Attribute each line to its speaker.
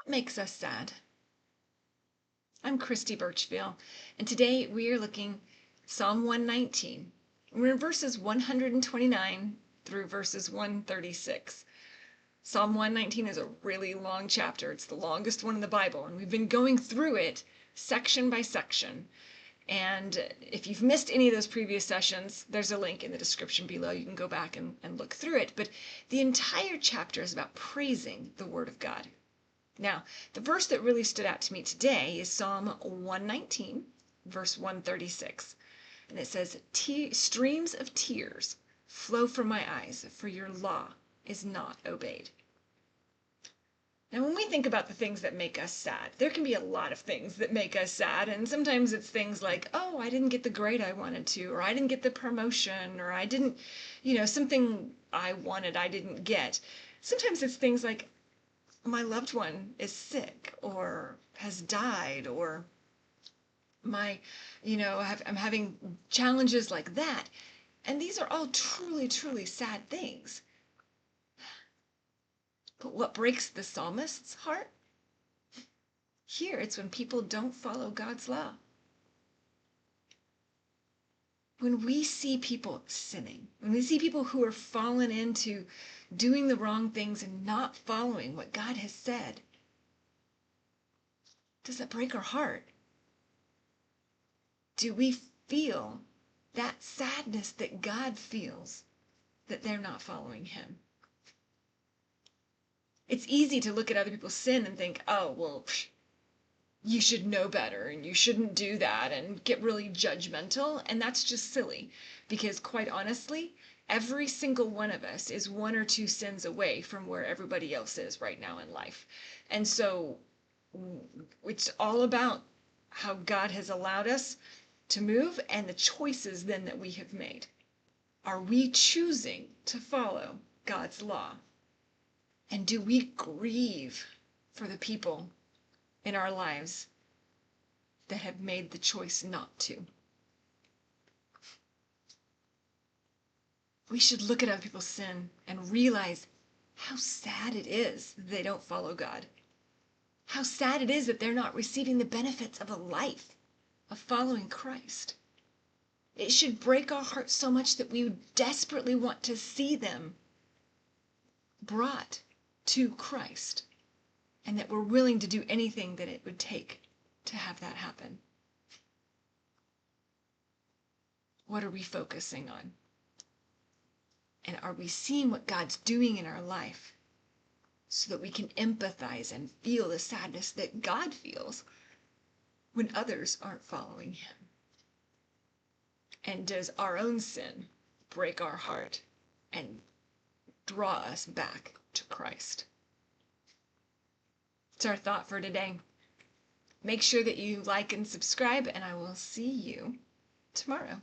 Speaker 1: What makes us sad? I'm Christy Birchville, and today we are looking Psalm 119. We're in verses 129 through verses 136. Psalm 119 is a really long chapter. It's the longest one in the Bible, and we've been going through it section by section. And if you've missed any of those previous sessions, there's a link in the description below. You can go back and look through it. But the entire chapter is about praising the Word of God. Now, the verse that really stood out to me today is Psalm 119, verse 136. And it says, "Streams of tears flow from my eyes, for your law is not obeyed." Now, when we think about the things that make us sad, there can be a lot of things that make us sad. And sometimes it's things like, oh, I didn't get the grade I wanted to, or I didn't get the promotion, or I didn't, something I wanted I didn't get. Sometimes it's things like, my loved one is sick or has died, or I'm having challenges like that. And these are all truly, truly sad things. But what breaks the psalmist's heart? Here, it's when people don't follow God's law. When we see people sinning, when we see people who are fallen into doing the wrong things and not following what God has said, does that break our heart? Do we feel that sadness that God feels that they're not following Him? It's easy to look at other people's sin and think, oh, well, you should know better and you shouldn't do that, and get really judgmental. And that's just silly, because quite honestly, every single one of us is one or two sins away from where everybody else is right now in life. And so it's all about how God has allowed us to move and the choices then that we have made. Are we choosing to follow God's law? And do we grieve for the people in our lives that have made the choice not to? We should look at other people's sin and realize how sad it is that they don't follow God. How sad it is that they're not receiving the benefits of a life of following Christ. It should break our hearts so much that we desperately want to see them brought to Christ, and that we're willing to do anything that it would take to have that happen. What are we focusing on? And are we seeing what God's doing in our life so that we can empathize and feel the sadness that God feels when others aren't following Him? And does our own sin break our heart and draw us back to Christ? It's our thought for today. Make sure that you like and subscribe, and I will see you tomorrow.